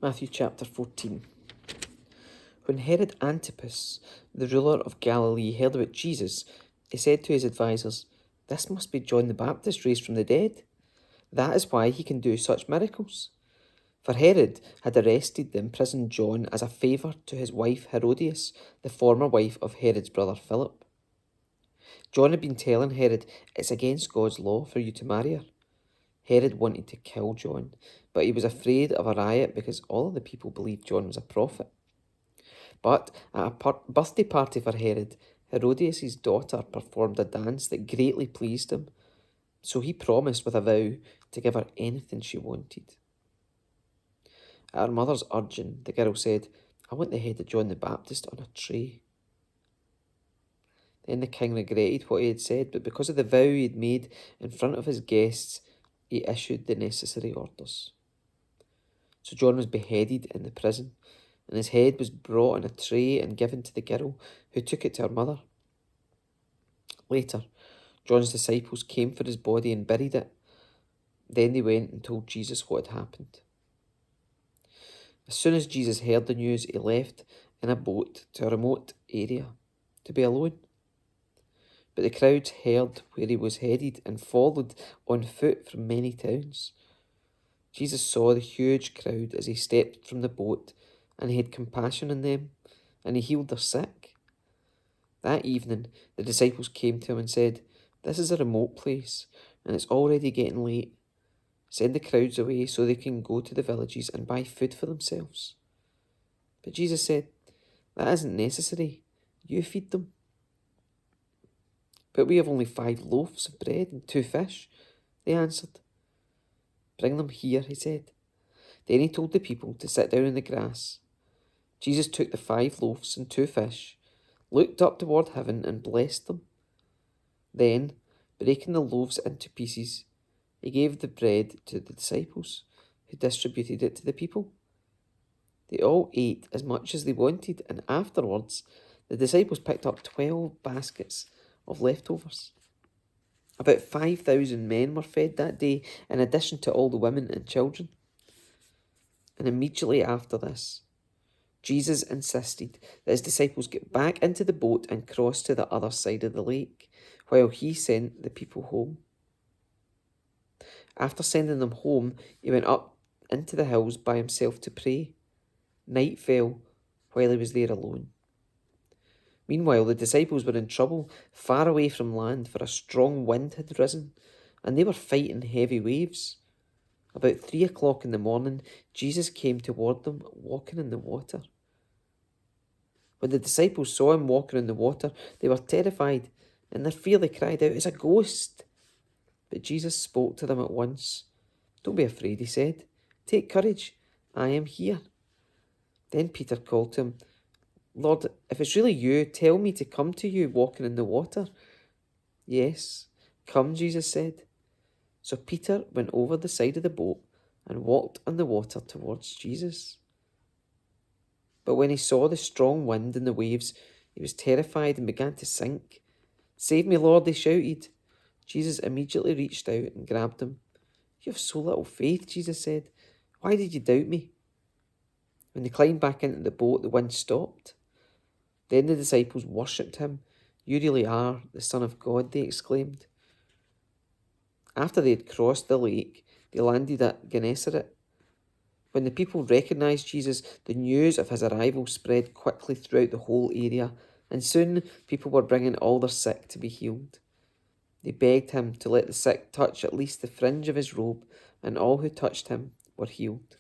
Matthew chapter 14. When Herod Antipas, the ruler of Galilee, heard about Jesus, he said to his advisers, "This must be John the Baptist raised from the dead. That is why he can do such miracles." For Herod had arrested the imprisoned John as a favour to his wife Herodias, the former wife of Herod's brother Philip. John had been telling Herod, "It's against God's law for you to marry her." Herod wanted to kill John, but he was afraid of a riot because all of the people believed John was a prophet. But at a birthday party for Herod, Herodias' daughter performed a dance that greatly pleased him, so he promised with a vow to give her anything she wanted. At her mother's urging, the girl said, "I want the head of John the Baptist on a tray." Then the king regretted what he had said, but because of the vow he had made in front of his guests, he issued the necessary orders. So John was beheaded in the prison, and his head was brought on a tray and given to the girl, who took it to her mother. Later, John's disciples came for his body and buried it. Then they went and told Jesus what had happened. As soon as Jesus heard the news, he left in a boat to a remote area to be alone. But the crowds heard where he was headed and followed on foot from many towns. Jesus saw the huge crowd as he stepped from the boat, and he had compassion on them, and he healed their sick. That evening, the disciples came to him and said, "This is a remote place, and it's already getting late. Send the crowds away so they can go to the villages and buy food for themselves." But Jesus said, "That isn't necessary. You feed them." "But we have only 5 loaves of bread and 2 fish," they answered. "Bring them here," he said. Then he told the people to sit down in the grass. Jesus took the 5 loaves and 2 fish, looked up toward heaven and blessed them. Then, breaking the loaves into pieces, he gave the bread to the disciples, who distributed it to the people. They all ate as much as they wanted, and afterwards the disciples picked up 12 baskets of leftovers. About 5,000 men were fed that day, in addition to all the women and children. And immediately after this, Jesus insisted that his disciples get back into the boat and cross to the other side of the lake, while he sent the people home. After sending them home, he went up into the hills by himself to pray. Night fell while he was there alone. Meanwhile, the disciples were in trouble, far away from land, for a strong wind had risen, and they were fighting heavy waves. About 3 o'clock in the morning, Jesus came toward them, walking in the water. When the disciples saw him walking in the water, they were terrified. In their fear, they cried out, "It's a ghost!" But Jesus spoke to them at once. "Don't be afraid," he said. "Take courage. I am here." Then Peter called to him, "Lord, if it's really you, tell me to come to you walking in the water." "Yes, come," Jesus said. So Peter went over the side of the boat and walked on the water towards Jesus. But when he saw the strong wind and the waves, he was terrified and began to sink. "Save me, Lord," he shouted. Jesus immediately reached out and grabbed him. "You have so little faith," Jesus said. "Why did you doubt me?" When they climbed back into the boat, the wind stopped. Then the disciples worshipped him. "You really are the Son of God," they exclaimed. After they had crossed the lake, they landed at Gennesaret. When the people recognised Jesus, the news of his arrival spread quickly throughout the whole area, and soon people were bringing all their sick to be healed. They begged him to let the sick touch at least the fringe of his robe, and all who touched him were healed.